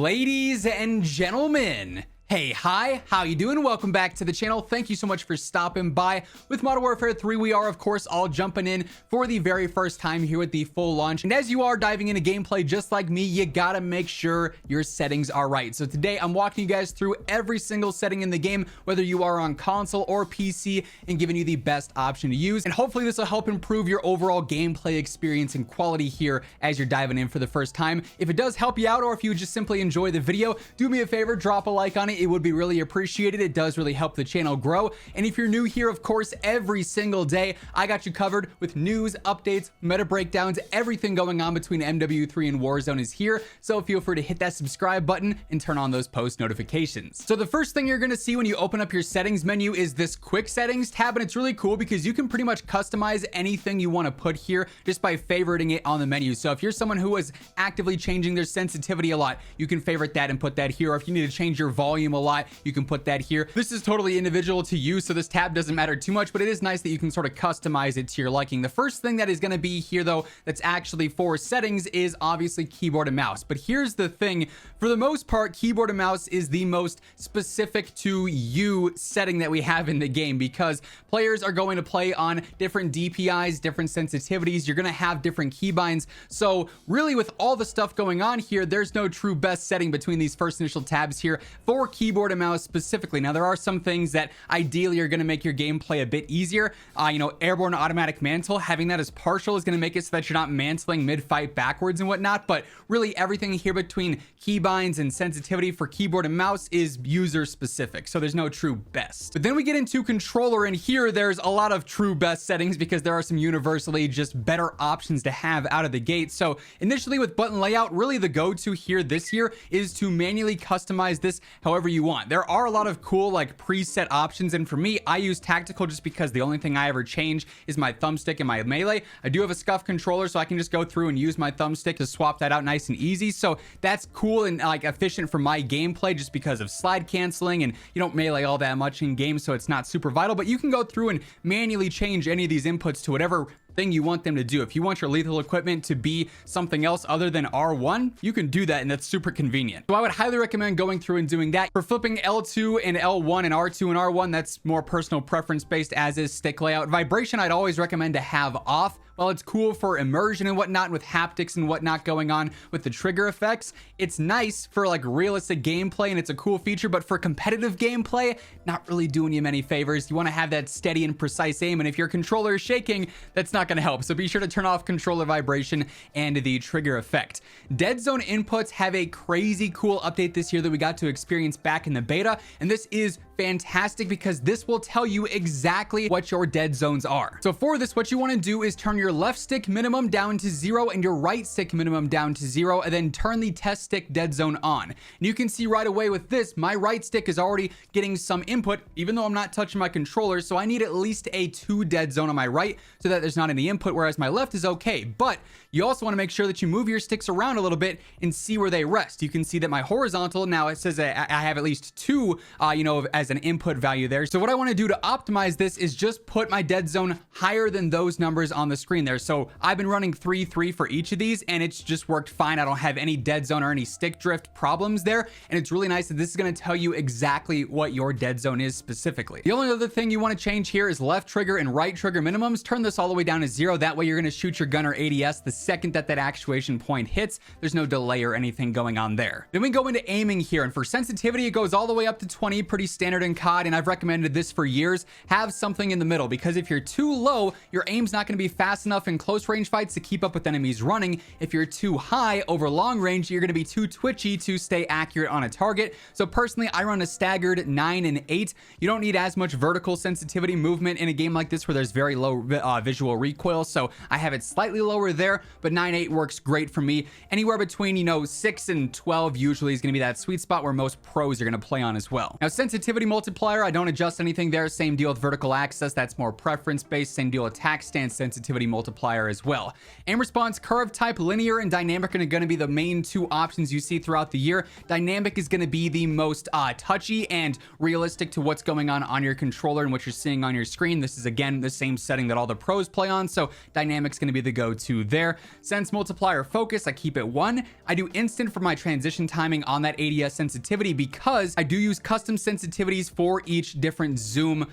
Ladies and gentlemen, hey, hi, how you doing? Welcome back to the channel. Thank you so much for stopping by. With Modern Warfare 3, we are, of course, all jumping in for the very first time here with the full launch. And as you are diving into gameplay just like me, you gotta make sure your settings are right. So today, I'm walking you guys through every single setting in the game, whether you are on console or PC, and giving you the best option to use. And hopefully this will help improve your overall gameplay experience and quality here as you're diving in for the first time. If it does help you out, or if you just simply enjoy the video, do me a favor, drop a like on it. It would be really appreciated. It does really help the channel grow. And if you're new here, of course, every single day, I got you covered with news, updates, meta breakdowns, everything going on between MW3 and Warzone is here. So feel free to hit that subscribe button and turn on those post notifications. So the first thing you're going to see when you open up your settings menu is this quick settings tab. And it's really cool because you can pretty much customize anything you want to put here just by favoriting it on the menu. So if you're someone who is actively changing their sensitivity a lot, you can favorite that and put that here. Or if you need to change your volume a lot, you can put that here. This is totally individual to you, so this tab doesn't matter too much, but it is nice that you can sort of customize it to your liking. The first thing that is going to be here, though, that's actually for settings is obviously keyboard and mouse. But here's the thing. For the most part, keyboard and mouse is the most specific to you setting that we have in the game, because players are going to play on different DPIs, different sensitivities. You're going to have different keybinds. So really, with all the stuff going on here, there's no true best setting between these first initial tabs here for keyboard and mouse specifically. Now, there are some things that ideally are going to make your gameplay a bit easier. Airborne automatic mantle, having that as partial is going to make it so that you're not mantling mid-fight backwards and whatnot. But really, everything here between keybinds and sensitivity for keyboard and mouse is user specific. So there's no true best. But then we get into controller, and here there's a lot of true best settings because there are some universally just better options to have out of the gate. So initially with button layout, really the go-to here this year is to manually customize this however you want. There are a lot of cool like preset options, and for me, I use tactical just because the only thing I ever change is my thumbstick and my melee. I do have a scuff controller, so I can just go through and use my thumbstick to swap that out nice and easy. So that's cool and like efficient for my gameplay just because of slide canceling, and you don't melee all that much in game, so it's not super vital. But you can go through and manually change any of these inputs to whatever thing you want them to do. If you want your lethal equipment to be something else other than R1, you can do that, and that's super convenient. So I would highly recommend going through and doing that. For flipping L2 and L1 and R2 and R1, that's more personal preference based, as is stick layout. Vibration, I'd always recommend to have off. While it's cool for immersion and whatnot with haptics and whatnot going on with the trigger effects, it's nice for like realistic gameplay and it's a cool feature, but for competitive gameplay, not really doing you many favors. You want to have that steady and precise aim, and if your controller is shaking, that's not going to help. So be sure to turn off controller vibration and the trigger effect. Dead zone inputs have a crazy cool update this year that we got to experience back in the beta, and this is fantastic because this will tell you exactly what your dead zones are. So for this, what you want to do is turn your left stick minimum down to 0 and your right stick minimum down to 0, and then turn the test stick dead zone on. And you can see right away with this, my right stick is already getting some input, even though I'm not touching my controller. So I need at least a 2 dead zone on my right so that there's not any input, whereas my left is okay. But you also want to make sure that you move your sticks around a little bit and see where they rest. You can see that my horizontal, now it says I have at least 2, as an input value there. So what I want to do to optimize this is just put my dead zone higher than those numbers on the screen there. So I've been running 3, 3 for each of these, and it's just worked fine. I don't have any dead zone or any stick drift problems there. And it's really nice that this is going to tell you exactly what your dead zone is specifically. The only other thing you want to change here is left trigger and right trigger minimums. Turn this all the way down to 0. That way you're going to shoot your gun or ADS the second that actuation point hits. There's no delay or anything going on there. Then we go into aiming here, and for sensitivity, it goes all the way up to 20, pretty standard in COD, and I've recommended this for years. Have something in the middle, because if you're too low, your aim's not going to be fast enough in close range fights to keep up with enemies running. If you're too high over long range, you're going to be too twitchy to stay accurate on a target. So personally, I run a staggered 9 and 8. You don't need as much vertical sensitivity movement in a game like this where there's very low visual recoil, so I have it slightly lower there, but 9-8 works great for me. Anywhere between 6 and 12 usually is going to be that sweet spot where most pros are going to play on as well. Now, sensitivity multiplier, I don't adjust anything there. Same deal with vertical access, that's more preference based. Same deal with attack stance sensitivity multiplier as well. Aim response, curve type, linear and dynamic are going to be the main two options you see throughout the year. Dynamic is going to be the most touchy and realistic to what's going on your controller and what you're seeing on your screen. This is again the same setting that all the pros play on, so dynamic's going to be the go-to there. Sense, multiplier, focus, I keep it 1. I do instant for my transition timing on that ADS sensitivity because I do use custom sensitivities for each different zoom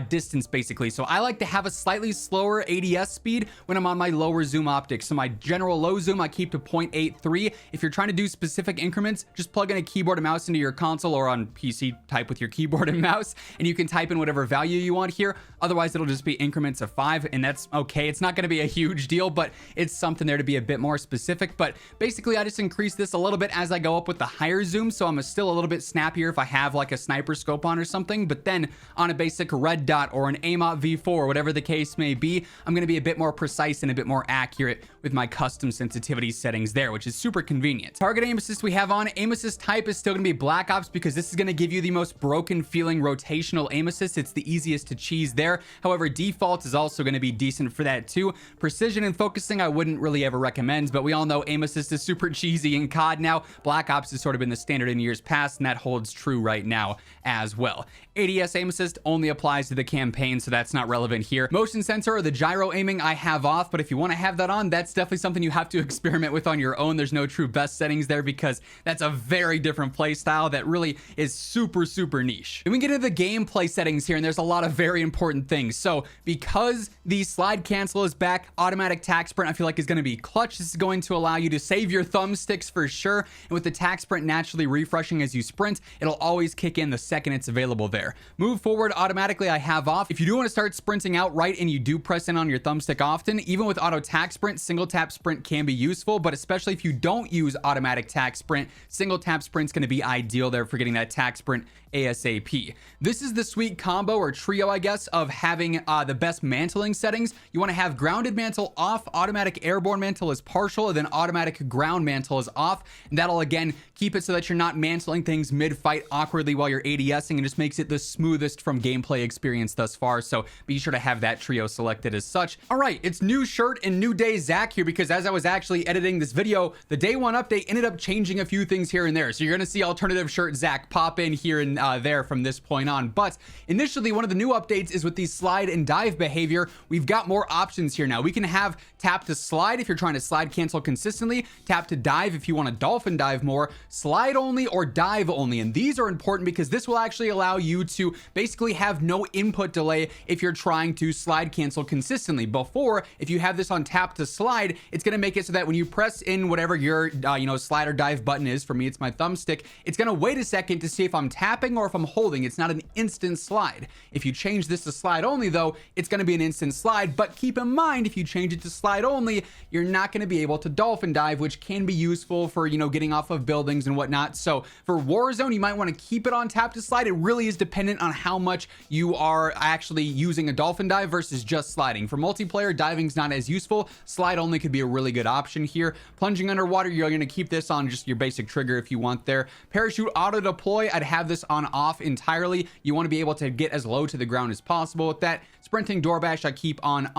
distance basically. So I like to have a slightly slower ADS speed when I'm on my lower zoom optics. So my general low zoom I keep to 0.83. If you're trying to do specific increments, just plug in a keyboard and mouse into your console, or on PC type with your keyboard and mouse, and you can type in whatever value you want here. Otherwise it'll just be increments of 5, and that's okay. It's not going to be a huge deal, but it's something there to be a bit more specific. But basically I just increase this a little bit as I go up with the higher zoom, so I'm still a little bit snappier if I have like a sniper scope on or something. But then on a basic red dot or an MW3 or whatever the case may be, I'm going to be a bit more precise and a bit more accurate with my custom sensitivity settings there, which is super convenient. Target aim assist we have on. Aim assist type is still going to be Black Ops because this is going to give you the most broken feeling rotational aim assist. It's the easiest to cheese there. However, default is also going to be decent for that too. Precision and focusing I wouldn't really ever recommend, but we all know aim assist is super cheesy in COD now. Black Ops has sort of been the standard in years past, and that holds true right now as well. ADS aim assist only applies to the campaign, so that's not relevant here. Motion sensor or the gyro aiming I have off, but if you want to have that on, that's definitely something you have to experiment with on your own. There's no true best settings there because that's a very different play style that really is super niche. Then we get into the gameplay settings here, and there's a lot of very important things. So because the slide cancel is back, automatic tack sprint I feel like is going to be clutch. This is going to allow you to save your thumbsticks for sure, and with the tack sprint naturally refreshing as you sprint, it'll always kick in the second it's available there. Move forward automatically I have off. If you do want to start sprinting outright and you do press in on your thumbstick often, even with auto tack sprint, single tap sprint can be useful, but especially if you don't use automatic tack sprint, single tap sprint's going to be ideal there for getting that tack sprint ASAP. This is the sweet combo or trio, I guess, of having the best mantling settings. You want to have grounded mantle off, automatic airborne mantle is partial, and then automatic ground mantle is off. And that'll again keep it so that you're not mantling things mid-fight awkwardly while you're ADSing, and just makes it the smoothest from gameplay experience thus far. So be sure to have that trio selected as such. All right, it's new shirt and new day Zach here, because as I was actually editing this video, the day one update ended up changing a few things here and there. So you're going to see alternative shirt Zach pop in here and there from this point on. But initially, one of the new updates is with the slide and dive behavior. We've got more options here now. We can have tap to slide if you're trying to slide cancel consistently, tap to dive if you want to dolphin dive more, slide only or dive only. And these are important because this will actually allow you to basically have no input delay if you're trying to slide cancel consistently. Before, if you have this on tap to slide, it's going to make it so that when you press in whatever your slide or dive button is, for me it's my thumbstick, it's going to wait a second to see if I'm tapping or if I'm holding. It's not an instant slide. If you change this to slide only though, it's going to be an instant slide. But keep in mind, if you change it to slide only, you're not going to be able to dolphin dive, which can be useful for getting off of buildings and whatnot. So for Warzone, you might want to keep it on tap to slide. It really is dependent on how much you are actually using a dolphin dive versus just sliding. For multiplayer, diving's not as useful. Slide only could be a really good option here. Plunging underwater, you're going to keep this on just your basic trigger if you want there. Parachute auto deploy, I'd have this on off entirely. You want to be able to get as low to the ground as possible with that. Sprinting door bash I keep on.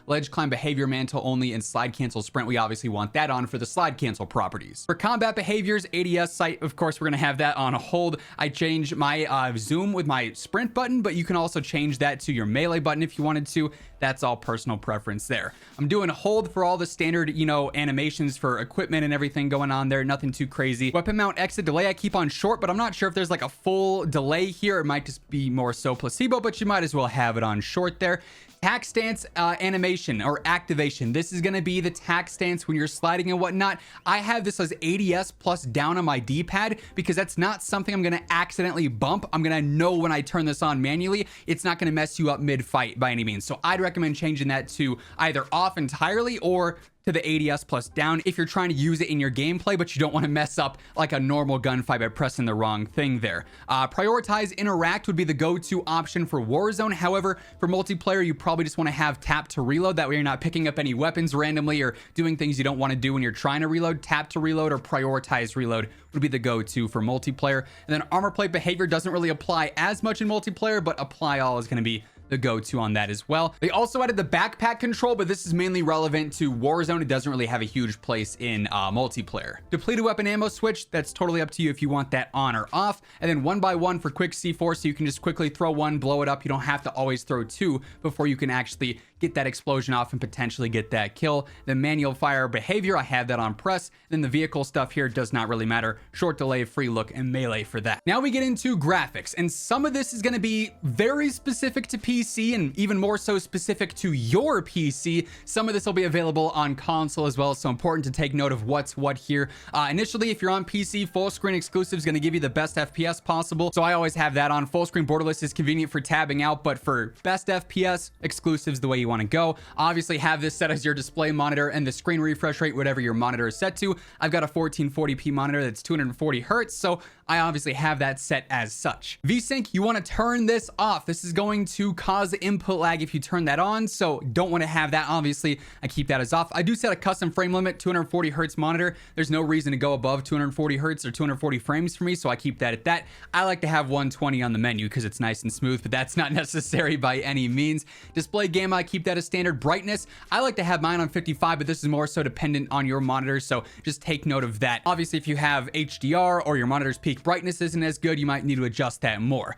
Ledge climb behavior mantle only, and slide cancel sprint we obviously want that on for the slide cancel properties. For combat behaviors, ADS sight, of course we're going to have that on hold. I change my zoom with my sprint button, but you can also change that to your melee button if you wanted to. That's all personal preference there. I'm doing a hold for all the standard animations for equipment and everything going on there. Nothing too crazy. Weapon mount exit delay I keep on short, but I'm not sure if there's like a full delay here. It might just be more so placebo, but you might as well have it on short there. Tack stance animation or activation. This is going to be the tack stance when you're sliding and whatnot. I have this as ADS plus down on my D-pad because that's not something I'm going to accidentally bump. I'm going to know when I turn this on manually. It's not going to mess you up mid-fight by any means. So I'd recommend changing that to either off entirely or to the ADS plus down if you're trying to use it in your gameplay, but you don't want to mess up like a normal gunfight by pressing the wrong thing there. Prioritize interact would be the go-to option for Warzone. However, for multiplayer, you probably just want to have tap to reload. That way you're not picking up any weapons randomly or doing things you don't want to do when you're trying to reload. Tap to reload or prioritize reload would be the go-to for multiplayer. And then armor plate behavior doesn't really apply as much in multiplayer, but apply all is going to be the go-to on that as well. They also added the backpack control, but this is mainly relevant to Warzone. It doesn't really have a huge place in multiplayer. Depleted weapon ammo switch, that's totally up to you if you want that on or off. And then 1x1 for quick C4, so you can just quickly throw one, blow it up. You don't have to always throw two before you can actually get that explosion off and potentially get that kill. The manual fire behavior, I have that on press. Then the vehicle stuff here does not really matter. Short delay, free look, and melee for that. Now we get into graphics, and some of this is going to be very specific to PC and even more so specific to your PC. Some of this will be available on console as well, so important to take note of what's what here. Initially, if you're on PC, full screen exclusive is going to give you the best FPS possible, so I always have that on. Full screen borderless is convenient for tabbing out, but for best FPS, exclusives the way you want to go. Obviously have this set as your display monitor and the screen refresh rate, whatever your monitor is set to. I've got a 1440p monitor that's 240 hertz, so I obviously have that set as such. VSync, you want to turn this off. This is going to cause input lag if you turn that on, so don't want to have that. Obviously, I keep that as off. I do set a custom frame limit, 240 hertz monitor. There's no reason to go above 240 hertz or 240 frames for me, so I keep that at that. I like to have 120 on the menu because it's nice and smooth, but that's not necessary by any means. Display gamma, I keep that as standard. Brightness, I like to have mine on 55, but this is more so dependent on your monitor, so just take note of that. Obviously, if you have HDR or your monitor's peak brightness isn't as good, you might need to adjust that more.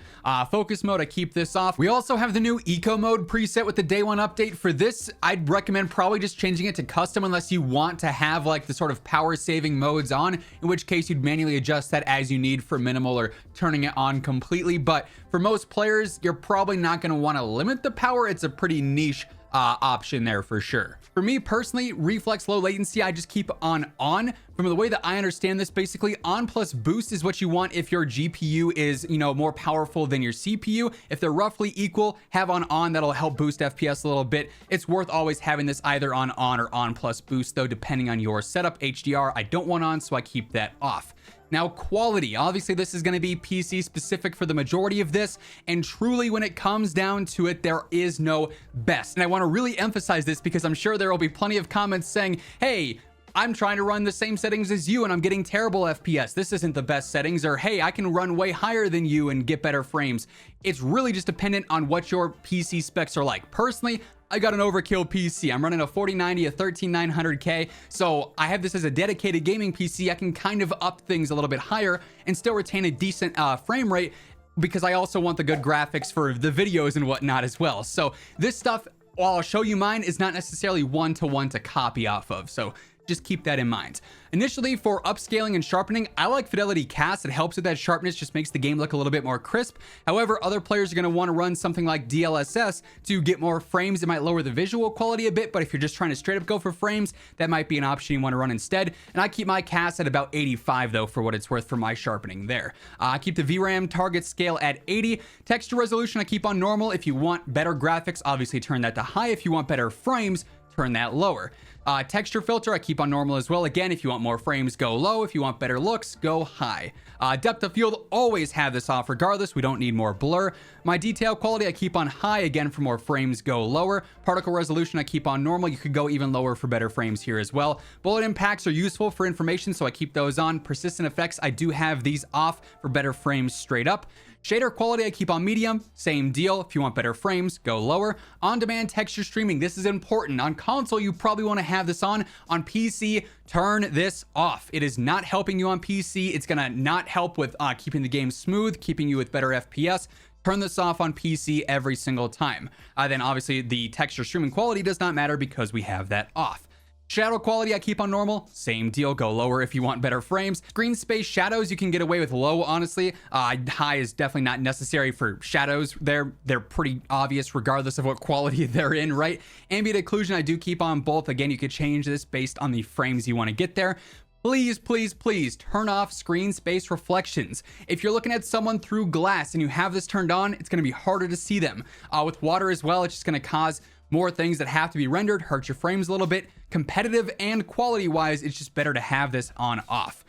Focus mode, I keep this off. We also have the new eco mode preset with the day one update. For this, I'd recommend probably just changing it to custom unless you want to have like the sort of power saving modes on, in which case you'd manually adjust that as you need for minimal or turning it on completely. But for most players, you're probably not going to want to limit the power. It's a pretty niche option there for sure. For me personally, reflex low latency, I just keep on. From the way that I understand this, basically on plus boost is what you want if your GPU is, you know, more powerful than your CPU. If they're roughly equal, have on, that'll help boost FPS a little bit. It's worth always having this either on or on plus boost though, depending on your setup. HDR, I don't want on, so I keep that off. Now, quality. Obviously, this is going to be PC specific for the majority of this, and truly when it comes down to it, there is no best. And I want to really emphasize this because I'm sure there will be plenty of comments saying, hey, I'm trying to run the same settings as you and I'm getting terrible FPS. This isn't the best settings. Or, hey, I can run way higher than you and get better frames. It's really just dependent on what your PC specs are like. Personally, I got an overkill PC. I'm running a 4090, a 13900K. So I have this as a dedicated gaming PC. I can kind of up things a little bit higher and still retain a decent frame rate because I also want the good graphics for the videos and whatnot as well. So this stuff, while I'll show you mine, is not necessarily one-to-one to copy off of. So just keep that in mind. Initially, for upscaling and sharpening, I like Fidelity Cast. It helps with that sharpness, just makes the game look a little bit more crisp. However, other players are going to want to run something like DLSS to get more frames. It might lower the visual quality a bit, but if you're just trying to straight up go for frames, that might be an option you want to run instead. And I keep my cast at about 85 though, for what it's worth for my sharpening there. I keep the VRAM target scale at 80. Texture resolution, I keep on normal. If you want better graphics, obviously turn that to high. If you want better frames, turn that lower. Texture filter, I keep on normal as well. Again, if you want more frames, go low. If you want better looks, go high. Depth of field, always have this off regardless. We don't need more blur. My detail quality, I keep on high. Again, for more frames, go lower. Particle resolution, I keep on normal. You could go even lower for better frames here as well. Bullet impacts are useful for information, so I keep those on. Persistent effects, I do have these off for better frames straight up. Shader quality, I keep on medium. Same deal. If you want better frames, go lower. On-demand texture streaming, this is important. On console, you probably want to have this on. On PC, turn this off. It is not helping you on PC. It's going to not help with keeping the game smooth, keeping you with better FPS. Turn this off on PC every single time. Then obviously the texture streaming quality does not matter because we have that off. Shadow quality, I keep on normal. Same deal, go lower if you want better frames. Screen space shadows, you can get away with low, honestly. High is definitely not necessary for shadows. They're pretty obvious regardless of what quality they're in, right? Ambient occlusion, I do keep on both. Again, you could change this based on the frames you want to get there. Please, please, please turn off screen space reflections. If you're looking at someone through glass and you have this turned on, it's going to be harder to see them. With water as well, it's just going to cause more things that have to be rendered, hurt your frames a little bit. Competitive and quality wise, it's just better to have this on off.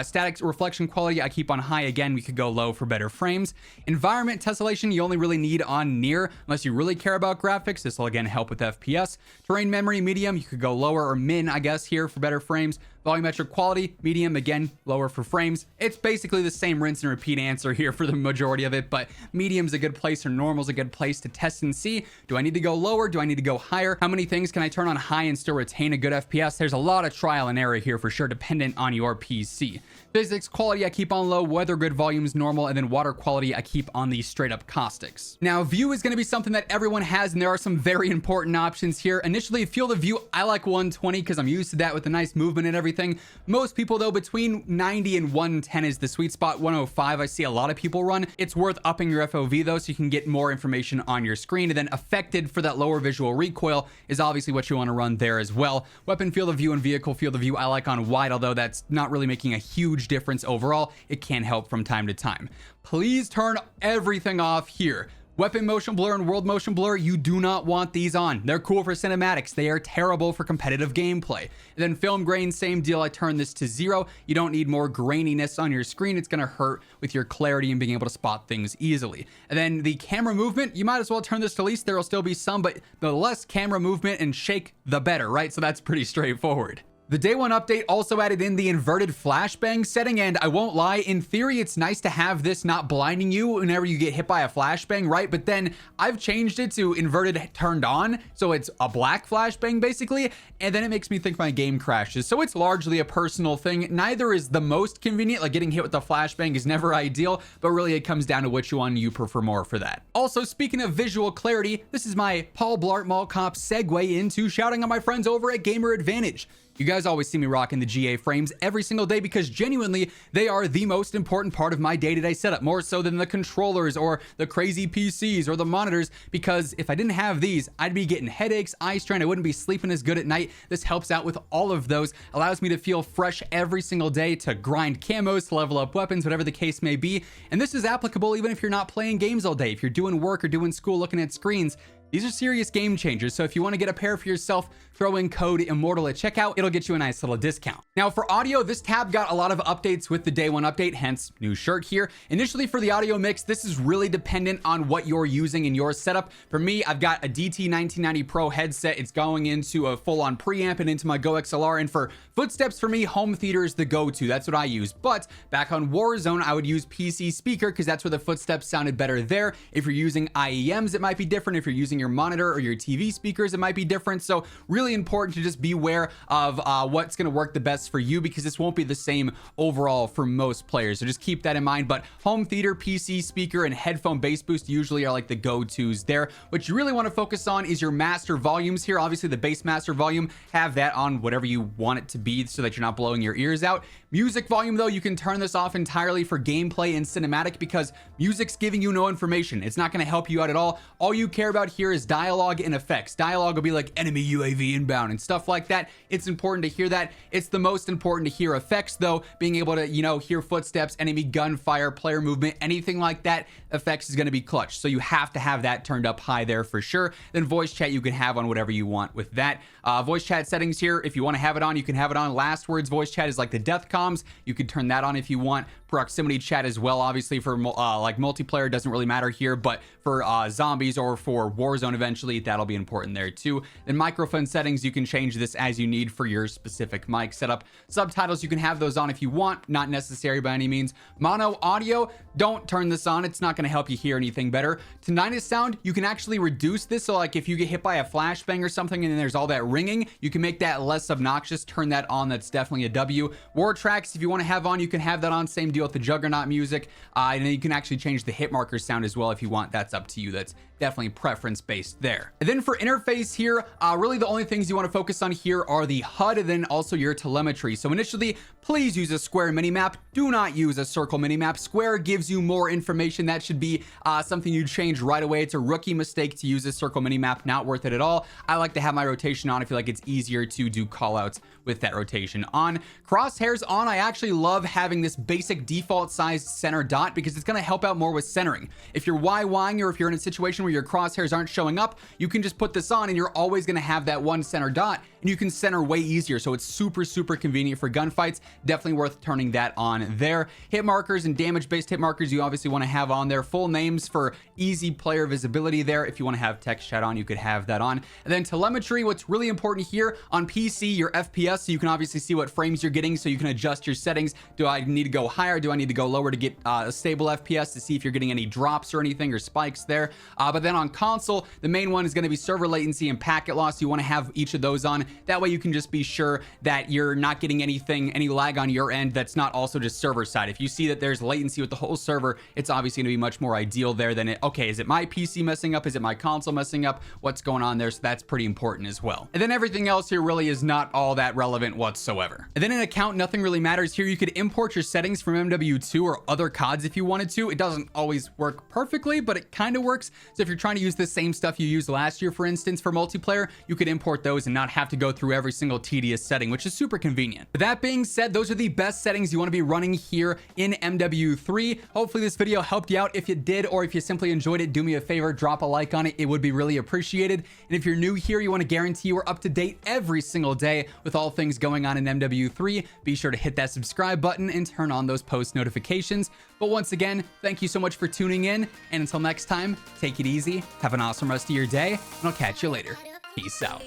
Static reflection quality, I keep on high. Again, we could go low for better frames. Environment tessellation, you only really need on near unless you really care about graphics. This will again help with FPS. Terrain memory, medium, you could go lower or min, I guess, here for better frames. Volumetric quality, medium, again, lower for frames. It's basically the same rinse and repeat answer here for the majority of it, but medium's a good place or normal's a good place to test and see. Do I need to go lower? Do I need to go higher? How many things can I turn on high and still retain a good FPS? There's a lot of trial and error here for sure, dependent on your PC. Physics quality, I keep on low. Weather good, volumes normal, and then water quality, I keep on the straight up caustics. Now, view is going to be something that everyone has, and there are some very important options here. Initially, field of view, I like 120 because I'm used to that with the nice movement and everything. Most people, though, between 90 and 110 is the sweet spot. 105, I see a lot of people run. It's worth upping your FOV, though, so you can get more information on your screen. And then affected for that lower visual recoil is obviously what you want to run there as well. Weapon field of view and vehicle field of view, I like on wide, although that's not really making a huge difference overall. It can help from time to time. Please turn everything off here. Weapon motion blur and world motion blur, you do not want these on. They're cool for cinematics. They are terrible for competitive gameplay. And then film grain, same deal. I turn this to 0. You don't need more graininess on your screen. It's going to hurt with your clarity and being able to spot things easily. And then the camera movement, you might as well turn this to least. There will still be some, but the less camera movement and shake, the better, right? So that's pretty straightforward. The day one update also added in the inverted flashbang setting, and I won't lie, in theory, it's nice to have this not blinding you whenever you get hit by a flashbang, right? But then I've changed it to inverted turned on, so it's a black flashbang basically, and then it makes me think my game crashes. So it's largely a personal thing. Neither is the most convenient, like getting hit with the flashbang is never ideal, but really it comes down to which one you prefer more for that. Also, speaking of visual clarity, this is my Paul Blart Mall Cop segue into shouting on my friends over at Gamer Advantage. You guys always see me rocking the GA frames every single day because genuinely they are the most important part of my day-to-day setup, more so than the controllers or the crazy PCs or the monitors, because if I didn't have these, I'd be getting headaches, eye strain, I wouldn't be sleeping as good at night. This helps out with all of those, allows me to feel fresh every single day, to grind camos, to level up weapons, whatever the case may be. And this is applicable even if you're not playing games all day. If you're doing work or doing school looking at screens, these are serious game changers, so if you want to get a pair for yourself, throw in code Immortal at checkout. It'll get you a nice little discount. Now for audio, this tab got a lot of updates with the day one update, hence new shirt here. Initially for the audio mix, this is really dependent on what you're using in your setup. For me, I've got a DT 1990 Pro headset. It's going into a full-on preamp and into my Go XLR, and for footsteps, for me, home theater is the go-to. That's what I use. But back on Warzone, I would use PC speaker because that's where the footsteps sounded better there. If you're using IEMs, it might be different. If you're using your monitor or your TV speakers, it might be different. So really important to just be aware of what's going to work the best for you, because this won't be the same overall for most players. So just keep that in mind. But home theater, PC speaker, and headphone bass boost usually are like the go-tos there. What you really want to focus on is your master volumes here. Obviously the bass master volume, have that on whatever you want it to be so that you're not blowing your ears out. Music volume though, you can turn this off entirely for gameplay and cinematic because music's giving you no information. It's not going to help you out at all. All you care about here is dialogue and effects. Dialogue will be like enemy UAV inbound and stuff like that. It's important to hear that. It's the most important to hear effects though, being able to, hear footsteps, enemy gunfire, player movement, anything like that. Effects is going to be clutch. So you have to have that turned up high there for sure. Then voice chat you can have on whatever you want with that. Voice chat settings here, if you want to have it on, you can have it on. Last words voice chat is like the death comms. You can turn that on if you want. Proximity chat as well, obviously for like multiplayer, doesn't really matter here, but for zombies or for Warzone eventually, that'll be important there too. Then microphone settings, you can change this as you need for your specific mic setup. Subtitles, you can have those on if you want, not necessary by any means. Mono audio, don't turn this on. It's not going to help you hear anything better. Tinnitus sound, you can actually reduce this. So like if you get hit by a flashbang or something and then there's all that ringing, you can make that less obnoxious. Turn that on. That's definitely a W. War tracks, if you want to have on, you can have that on. Same deal with the Juggernaut music. And then you can actually change the hit marker sound as well if you want. That's up to you. That's definitely preference based there. And then for interface here, really the only things you want to focus on here are the HUD and then also your telemetry. So initially, please use a square minimap. Do not use a circle minimap. Square gives you more information. That should be something you change right away. It's a rookie mistake to use a circle minimap. Not worth it at all. I like to have my rotation on. I feel like it's easier to do callouts with that rotation on. Crosshairs on, I actually love having this basic default sized center dot because it's going to help out more with centering. If you're YYing or if you're in a situation where your crosshairs aren't showing up, you can just put this on and you're always going to have that one center dot and you can center way easier. So it's super convenient for gunfights. Definitely worth turning that on there. Hit markers and damage based hit markers you obviously want to have on there. Full names for easy player visibility there. If you want to have text chat on, you could have that on. And then telemetry, what's really important here on PC, your FPS, so you can obviously see what frames you're getting, so you can adjust your settings. Do I need to go higher? Do I need to go lower to get a stable FPS to see if you're getting any drops or anything or spikes there? But then on console, the main one is going to be server latency and packet loss. You want to have each of those on. That way you can just be sure that you're not getting any lag on your end that's not also just server side. If you see that there's latency with the whole server, it's obviously going to be much more ideal there than okay, is it my PC messing up? Is it my console messing up? What's going on there? So that's pretty important as well. And then everything else here really is not all that relevant whatsoever. And then in account, nothing really matters here. You could import your settings from MW2 or other CODs if you wanted to. It doesn't always work perfectly, but it kind of works. So if you're trying to use the same stuff you used last year, for instance, for multiplayer, you could import those and not have to go through every single tedious setting, which is super convenient. But that being said, those are the best settings you want to be running here in MW3. Hopefully this video helped you out. If you did, or if you simply enjoyed it, do me a favor, drop a like on it. It would be really appreciated. And if you're new here, you want to guarantee you are up to date every single day with all things going on in MW3, be sure to hit that subscribe button and turn on those post notifications. But once again, thank you so much for tuning in. And until next time, take it easy, have an awesome rest of your day, and I'll catch you later. Peace out.